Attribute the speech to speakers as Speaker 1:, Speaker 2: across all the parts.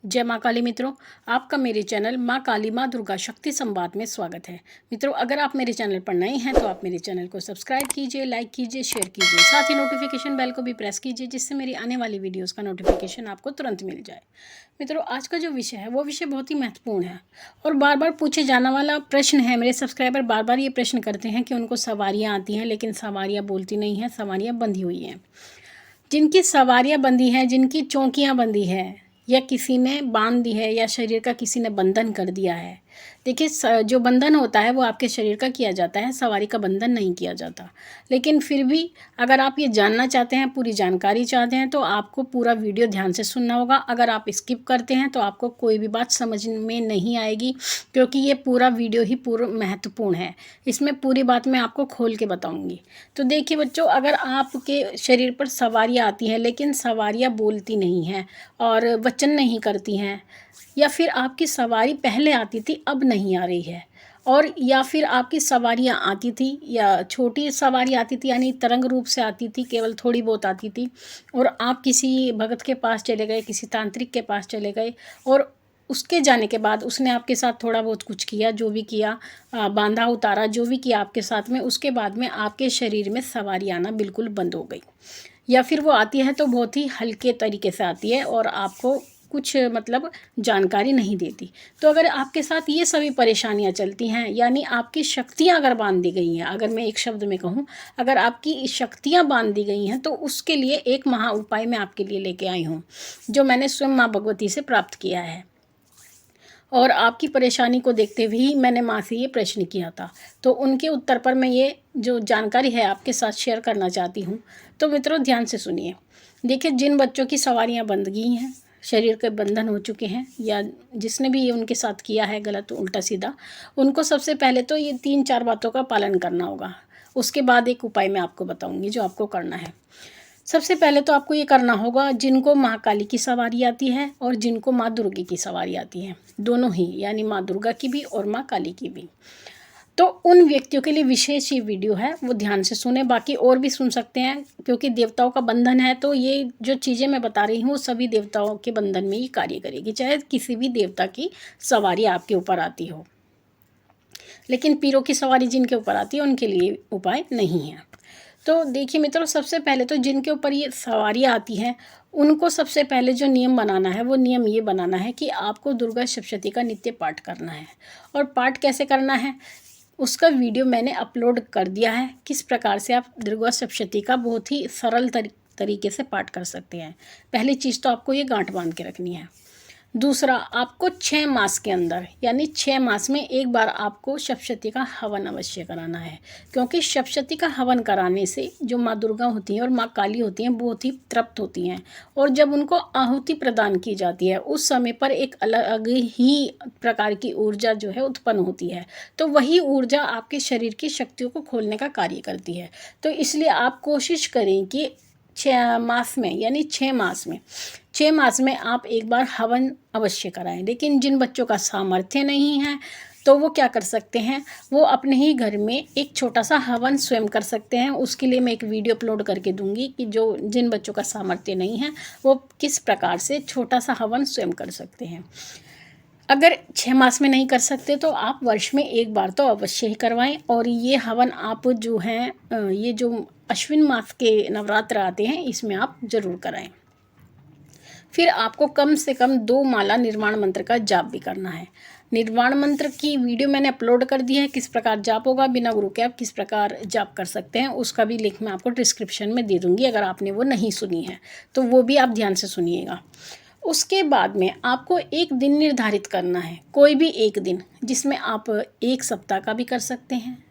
Speaker 1: जय माँ काली मित्रों, आपका मेरे चैनल माँ काली माँ दुर्गा शक्ति संवाद में स्वागत है। मित्रों, अगर आप मेरे चैनल पर नए हैं तो आप मेरे चैनल को सब्सक्राइब कीजिए, लाइक कीजिए, शेयर कीजिए, साथ ही नोटिफिकेशन बेल को भी प्रेस कीजिए जिससे मेरी आने वाली वीडियोस का नोटिफिकेशन आपको तुरंत मिल जाए। मित्रों, आज का जो विषय है वो विषय बहुत ही महत्वपूर्ण है और बार बार पूछे जाने वाला प्रश्न है। मेरे सब्सक्राइबर बार बार ये प्रश्न करते हैं कि उनको सवारियाँ आती हैं लेकिन सवारियाँ बोलती नहीं हैं, सवारियाँ बंधी हुई हैं। जिनकी सवारियाँ बंधी हैं, जिनकी चौकियाँ बंधी हैं या किसी ने बांध दी है या शरीर का किसी ने बंधन कर दिया है। देखिए, जो बंधन होता है वो आपके शरीर का किया जाता है, सवारी का बंधन नहीं किया जाता। लेकिन फिर भी अगर आप ये जानना चाहते हैं, पूरी जानकारी चाहते हैं तो आपको पूरा वीडियो ध्यान से सुनना होगा। अगर आप स्किप करते हैं तो आपको कोई भी बात समझ में नहीं आएगी, क्योंकि ये पूरा वीडियो ही पूरा महत्वपूर्ण है। इसमें पूरी बात मैं आपको खोल के बताऊंगी। तो देखिए बच्चों, अगर आपके शरीर पर सवारियाँ आती हैं लेकिन सवारियाँ बोलती नहीं हैं और वचन नहीं करती हैं, या फिर आपकी सवारी पहले आती थी अब नहीं आ रही है, और या फिर आपकी सवारियाँ आती थी या छोटी सवारी आती थी यानी तरंग रूप से आती थी, केवल थोड़ी बहुत आती थी, और आप किसी भगत के पास चले गए, किसी तांत्रिक के पास चले गए और उसके जाने के बाद उसने आपके साथ थोड़ा बहुत कुछ किया, जो भी किया, बांधा उतारा, जो भी किया आपके साथ में, उसके बाद में आपके शरीर में सवारी आना बिल्कुल बंद हो गई। या फिर वो आती है तो बहुत ही हल्के तरीके से आती है और आपको कुछ मतलब जानकारी नहीं देती। तो अगर आपके साथ ये सभी परेशानियां चलती हैं, यानी आपकी शक्तियां अगर बांध दी गई हैं, अगर मैं एक शब्द में कहूँ, अगर आपकी शक्तियां बांध दी गई हैं, तो उसके लिए एक महा उपाय मैं आपके लिए लेके आई हूँ, जो मैंने स्वयं माँ भगवती से प्राप्त किया है। और आपकी परेशानी को देखते हुए ही मैंने माँ से ये प्रश्न किया था, तो उनके उत्तर पर मैं ये जो जानकारी है आपके साथ शेयर करना चाहती हूँ। तो मित्रों, ध्यान से सुनिए। देखिए, जिन बच्चों की सवारियाँ बंध गई हैं, शरीर के बंधन हो चुके हैं, या जिसने भी ये उनके साथ किया है गलत उल्टा सीधा, उनको सबसे पहले तो ये 3-4 बातों का पालन करना होगा। उसके बाद एक उपाय मैं आपको बताऊँगी जो आपको करना है। सबसे पहले तो आपको ये करना होगा, जिनको माँ काली की सवारी आती है और जिनको माँ दुर्गे की सवारी आती है, दोनों ही, यानी माँ दुर्गा की भी और माँ काली की भी, तो उन व्यक्तियों के लिए विशेष ये वीडियो है, वो ध्यान से सुने। बाकी और भी सुन सकते हैं, क्योंकि देवताओं का बंधन है, तो ये जो चीज़ें मैं बता रही हूँ सभी देवताओं के बंधन में ये कार्य करेगी, चाहे किसी भी देवता की सवारी आपके ऊपर आती हो। लेकिन पीरों की सवारी जिनके ऊपर आती है उनके लिए उपाय नहीं है। तो देखिए मित्रों, सबसे पहले तो जिनके ऊपर ये सवारियाँ आती हैं उनको सबसे पहले जो नियम बनाना है, वो नियम ये बनाना है कि आपको दुर्गा सप्तशती का नित्य पाठ करना है। और पाठ कैसे करना है, उसका वीडियो मैंने अपलोड कर दिया है, किस प्रकार से आप दुर्गा सप्तशती का बहुत ही सरल तरीके से पाठ कर सकते हैं। पहली चीज़ तो आपको ये गांठ बांध के रखनी है। दूसरा, आपको 6 मास के अंदर, यानी 6 मास में एक बार आपको सप्तशती का हवन अवश्य कराना है, क्योंकि सप्तशती का हवन कराने से जो माँ दुर्गा होती हैं और माँ काली होती हैं बहुत ही तृप्त होती हैं, और जब उनको आहुति प्रदान की जाती है उस समय पर एक अलग ही प्रकार की ऊर्जा जो है उत्पन्न होती है। तो वही ऊर्जा आपके शरीर की शक्तियों को खोलने का कार्य करती है। तो इसलिए आप कोशिश करें कि 6 मास में, यानी 6 मास में आप एक बार हवन अवश्य कराएं। लेकिन जिन बच्चों का सामर्थ्य नहीं है तो वो क्या कर सकते हैं, वो अपने ही घर में एक छोटा सा हवन स्वयं कर सकते हैं। उसके लिए मैं एक वीडियो अपलोड करके दूंगी कि जिन बच्चों का सामर्थ्य नहीं है वो किस प्रकार से छोटा सा हवन स्वयं कर सकते हैं। अगर 6 मास में नहीं कर सकते तो आप वर्ष में एक बार तो अवश्य ही करवाएं। और ये हवन आप जो हैं, ये जो अश्विन मास के नवरात्र आते हैं इसमें आप ज़रूर कराएं। फिर आपको कम से कम 2 माला निर्वाण मंत्र का जाप भी करना है। निर्वाण मंत्र की वीडियो मैंने अपलोड कर दी है, किस प्रकार जाप होगा, बिना गुरु के आप किस प्रकार जाप कर सकते हैं, उसका भी लिंक मैं आपको डिस्क्रिप्शन में दे दूँगी। अगर आपने वो नहीं सुनी है तो वो भी आप ध्यान से सुनिएगा। उसके बाद में आपको एक दिन निर्धारित करना है, कोई भी एक दिन, जिसमें आप 1 सप्ताह का भी कर सकते हैं,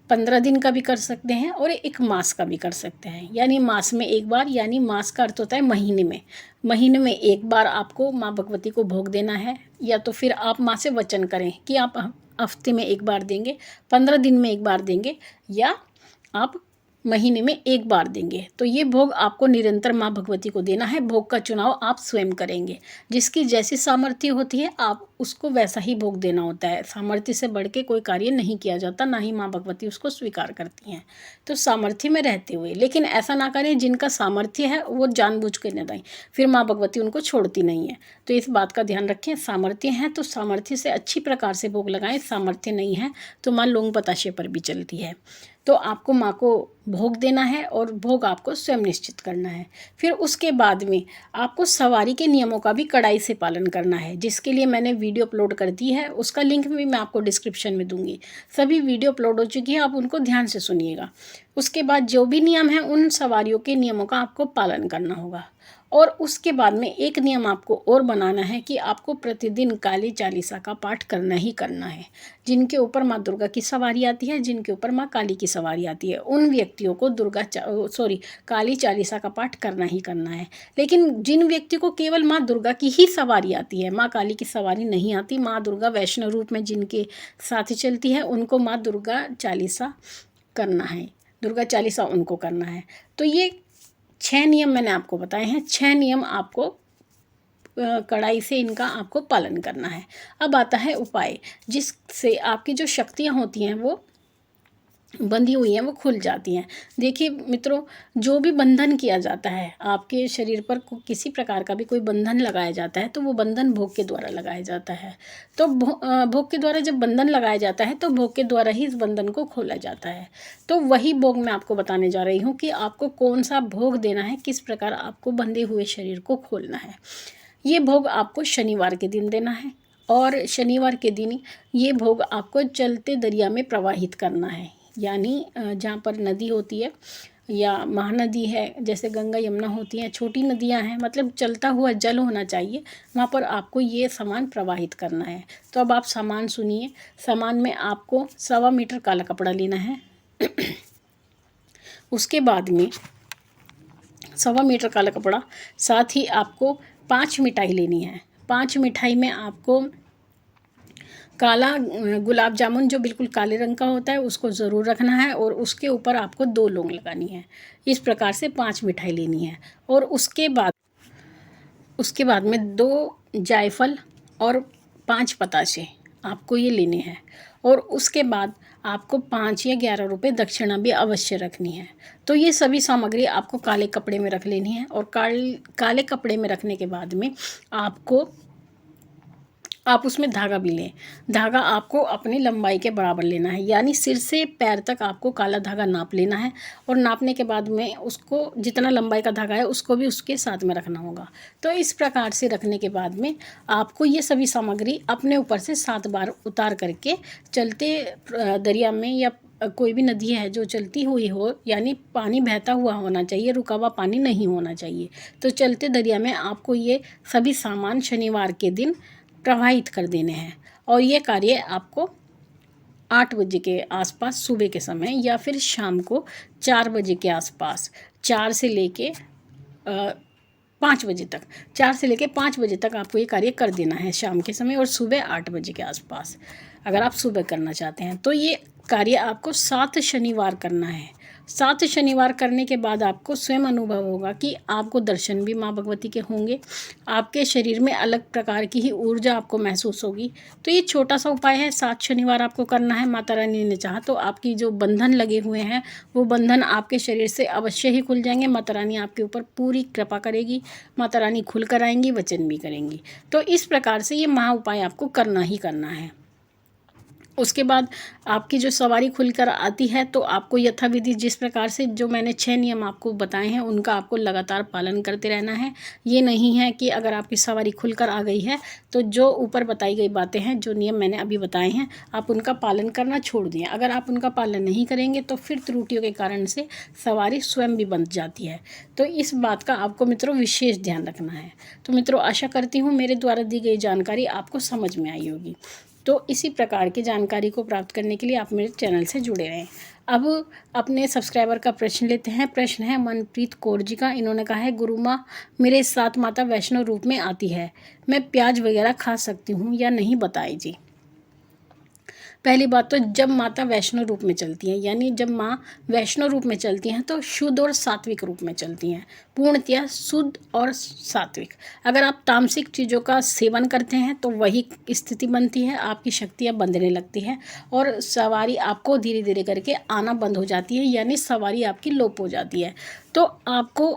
Speaker 1: 15 दिन का भी कर सकते हैं और 1 मास का भी कर सकते हैं। यानी मास में एक बार, यानी मास का अर्थ होता है महीने में एक बार आपको माँ भगवती को भोग देना है। या तो फिर आप माँ से वचन करें कि आप हफ्ते में एक बार देंगे, 15 दिन में एक बार देंगे, या आप महीने में एक बार देंगे। तो ये भोग आपको निरंतर माँ भगवती को देना है। भोग का चुनाव आप स्वयं करेंगे। जिसकी जैसी सामर्थ्य होती है आप उसको वैसा ही भोग देना होता है। सामर्थ्य से बढ़ के कोई कार्य नहीं किया जाता, ना ही माँ भगवती उसको स्वीकार करती हैं। तो सामर्थ्य में रहते हुए, लेकिन ऐसा ना करें जिनका सामर्थ्य है वो जानबूझ के न दें, फिर माँ भगवती उनको छोड़ती नहीं है। तो इस बात का ध्यान रखें। सामर्थ्य है तो सामर्थ्य से अच्छी प्रकार से भोग लगाएं। सामर्थ्य नहीं है तो माँ लौंग बताशे पर भी चलती है। तो आपको माँ को भोग देना है और भोग आपको स्वयं निश्चित करना है। फिर उसके बाद में आपको सवारी के नियमों का भी कड़ाई से पालन करना है, जिसके लिए मैंने वीडियो अपलोड कर दी है। उसका लिंक भी मैं आपको डिस्क्रिप्शन में दूंगी। सभी वीडियो अपलोड हो चुकी है, आप उनको ध्यान से सुनिएगा। उसके बाद जो भी नियम है उन सवारियों के नियमों का आपको पालन करना होगा। और उसके बाद में एक नियम आपको और बनाना है कि आपको प्रतिदिन काली चालीसा का पाठ करना ही करना है। जिनके ऊपर माँ दुर्गा की सवारी आती है, जिनके ऊपर माँ काली की सवारी आती है, उन व्यक्तियों को काली चालीसा का पाठ करना ही करना है। लेकिन जिन व्यक्ति को केवल माँ दुर्गा की ही सवारी आती है, माँ काली की सवारी नहीं आती, माँ दुर्गा वैष्णव रूप में जिनके साथ चलती है, उनको माँ दुर्गा चालीसा करना है। दुर्गा चालीसा उनको करना है। तो ये 6 नियम मैंने आपको बताए हैं। 6 नियम आपको कड़ाई से इनका आपको पालन करना है। अब आता है उपाय, जिससे आपकी जो शक्तियाँ होती हैं वो बंधी हुई हैं वो खुल जाती हैं। देखिए मित्रों, जो भी बंधन किया जाता है आपके शरीर पर, किसी प्रकार का भी कोई बंधन लगाया जाता है तो वो बंधन भोग के द्वारा लगाया जाता है। तो भोग के द्वारा जब बंधन लगाया जाता है तो भोग के द्वारा ही इस बंधन को खोला जाता है। तो वही भोग मैं आपको बताने जा रही हूँ कि आपको कौन सा भोग देना है, किस प्रकार आपको बंधे हुए शरीर को खोलना है। ये भोग आपको शनिवार के दिन देना है और शनिवार के दिन ये भोग आपको चलते दरिया में प्रवाहित करना है। यानी जहाँ पर नदी होती है या महानदी है, जैसे गंगा यमुना होती हैं, छोटी नदियाँ हैं, मतलब चलता हुआ जल होना चाहिए, वहाँ पर आपको ये सामान प्रवाहित करना है। तो अब आप सामान सुनिए। सामान में आपको 1.25 मीटर काला कपड़ा लेना है। उसके बाद में 1.25 मीटर काला कपड़ा, साथ ही आपको 5 मिठाई लेनी है। 5 मिठाई में आपको काला गुलाब जामुन जो बिल्कुल काले रंग का होता है उसको ज़रूर रखना है और उसके ऊपर आपको 2 लौंग लगानी है। इस प्रकार से 5 मिठाई लेनी है। और उसके बाद में 2 जायफल और 5 पतासे आपको ये लेने हैं। और उसके बाद आपको 5 या 11 रुपये दक्षिणा भी अवश्य रखनी है। तो ये सभी सामग्री आपको काले कपड़े में रख लेनी है। और काले कपड़े में रखने के बाद में आप उसमें धागा भी लें। धागा आपको अपनी लंबाई के बराबर लेना है, यानी सिर से पैर तक आपको काला धागा नाप लेना है। और नापने के बाद में उसको जितना लंबाई का धागा है उसको भी उसके साथ में रखना होगा। तो इस प्रकार से रखने के बाद में आपको ये सभी सामग्री अपने ऊपर से 7 बार उतार करके चलते दरिया में या कोई भी नदी है जो चलती हुई हो, यानी पानी बहता हुआ होना चाहिए, रुका हुआ पानी नहीं होना चाहिए। तो चलते दरिया में आपको ये सभी सामान शनिवार के दिन प्रवाहित कर देने हैं। और ये कार्य आपको 8 बजे के आसपास सुबह के समय या फिर शाम को 4 बजे के आसपास, 4 से लेके 5 बजे तक, 4 से लेके 5 बजे तक आपको ये कार्य कर देना है शाम के समय, और सुबह 8 बजे के आसपास अगर आप सुबह करना चाहते हैं। तो ये कार्य आपको 7 शनिवार करना है। 7 शनिवार करने के बाद आपको स्वयं अनुभव होगा कि आपको दर्शन भी माँ भगवती के होंगे। आपके शरीर में अलग प्रकार की ही ऊर्जा आपको महसूस होगी। तो ये छोटा सा उपाय है, 7 शनिवार आपको करना है। माता रानी ने चाहा तो आपकी जो बंधन लगे हुए हैं वो बंधन आपके शरीर से अवश्य ही खुल जाएंगे। माता रानी आपके ऊपर पूरी कृपा करेगी। माता रानी खुल कर आएंगी, वचन भी करेंगी। तो इस प्रकार से ये महा उपाय आपको करना ही करना है। उसके बाद आपकी जो सवारी खुलकर आती है तो आपको यथाविधि जिस प्रकार से जो मैंने 6 नियम आपको बताए हैं उनका आपको लगातार पालन करते रहना है। ये नहीं है कि अगर आपकी सवारी खुलकर आ गई है तो जो ऊपर बताई गई बातें हैं, जो नियम मैंने अभी बताए हैं, आप उनका पालन करना छोड़ दें। अगर आप उनका पालन नहीं करेंगे तो फिर त्रुटियों के कारण से सवारी स्वयं भी बंध जाती है। तो इस बात का आपको मित्रों विशेष ध्यान रखना है। तो मित्रों, आशा करती हूँ मेरे द्वारा दी गई जानकारी आपको समझ में आई होगी। तो इसी प्रकार की जानकारी को प्राप्त करने के लिए आप मेरे चैनल से जुड़े रहें। अब अपने सब्सक्राइबर का प्रश्न लेते हैं। प्रश्न है मनप्रीत कौर जी का। इन्होंने कहा है, गुरु माँ मेरे साथ माता वैष्णव रूप में आती है, मैं प्याज वगैरह खा सकती हूँ या नहीं, बताइए जी। पहली बात तो जब माता वैष्णो रूप में चलती हैं, यानी जब माँ वैष्णो रूप में चलती हैं तो शुद्ध और सात्विक रूप में चलती हैं, पूर्णतया शुद्ध और सात्विक। अगर आप तामसिक चीज़ों का सेवन करते हैं तो वही स्थिति बनती है, आपकी शक्तियाँ बंधने लगती है और सवारी आपको धीरे धीरे करके आना बंद हो जाती है, यानी सवारी आपकी लोप हो जाती है। तो आपको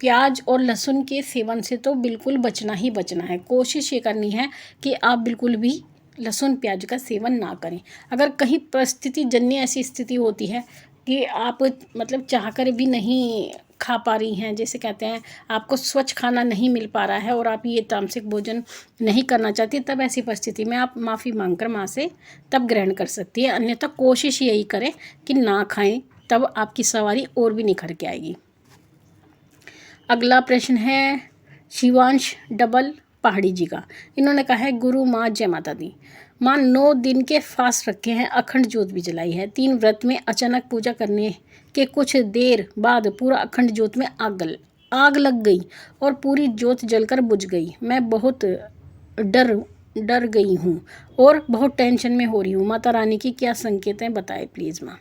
Speaker 1: प्याज और लहसुन के सेवन से तो बिल्कुल बचना ही बचना है। कोशिश ये करनी है कि आप बिल्कुल भी लहसुन प्याज का सेवन ना करें। अगर कहीं परिस्थिति जन्य ऐसी स्थिति होती है कि आप मतलब चाहकर भी नहीं खा पा रही हैं, जैसे कहते हैं आपको स्वच्छ खाना नहीं मिल पा रहा है और आप ये तामसिक भोजन नहीं करना चाहती, तब ऐसी परिस्थिति में आप माफ़ी मांगकर माँ से तब ग्रहण कर सकती है। अन्यथा कोशिश यही करें कि ना खाएं, तब आपकी सवारी और भी निखर के आएगी। अगला प्रश्न है शिवांश डबल पहाड़ी जी का। इन्होंने कहा है, गुरु माँ जय माता दी। माँ 9 दिन के फास्ट रखे हैं, अखंड ज्योत भी जलाई है। 3 व्रत में अचानक पूजा करने के कुछ देर बाद पूरा अखंड ज्योत में आग लग गई और पूरी ज्योत जलकर बुझ गई। मैं बहुत डर गई हूँ और बहुत टेंशन में हो रही हूँ। माता रानी की क्या संकेत हैं, बताएं प्लीज़ माँ।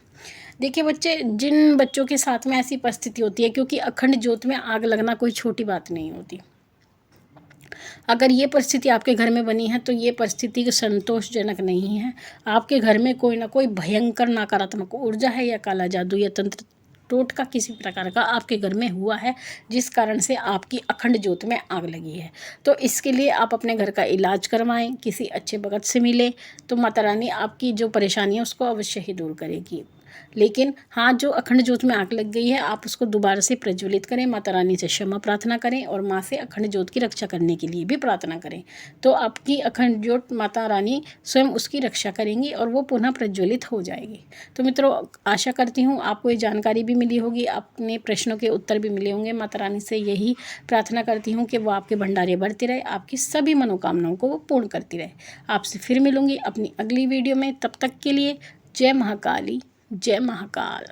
Speaker 1: देखिए बच्चे, जिन बच्चों के साथ में ऐसी परिस्थिति होती है, क्योंकि अखंड ज्योत में आग लगना कोई छोटी बात नहीं होती। अगर ये परिस्थिति आपके घर में बनी है तो ये परिस्थिति संतोषजनक नहीं है। आपके घर में कोई ना कोई भयंकर नकारात्मक ऊर्जा है या काला जादू या तंत्र टोटका किसी प्रकार का आपके घर में हुआ है, जिस कारण से आपकी अखंड ज्योत में आग लगी है। तो इसके लिए आप अपने घर का इलाज करवाएं, किसी अच्छे भगत से मिलें, तो माता रानी आपकी जो परेशानी है उसको अवश्य ही दूर करेगी। लेकिन हाँ, जो अखंड ज्योत में आग लग गई है आप उसको दोबारा से प्रज्वलित करें, माता रानी से क्षमा प्रार्थना करें और माँ से अखंड ज्योत की रक्षा करने के लिए भी प्रार्थना करें। तो आपकी अखंड ज्योत माता रानी स्वयं उसकी रक्षा करेंगी और वो पुनः प्रज्वलित हो जाएगी। तो मित्रों, आशा करती हूँ आपको ये जानकारी भी मिली होगी, अपने प्रश्नों के उत्तर भी मिले होंगे। माता रानी से यही प्रार्थना करती हूँ कि वो आपके भंडारे भरती रहे, आपकी सभी मनोकामनाओं को वो पूर्ण करती रहे। आपसे फिर मिलूंगी अपनी अगली वीडियो में, तब तक के लिए जय महाकाली, जय महाकाल।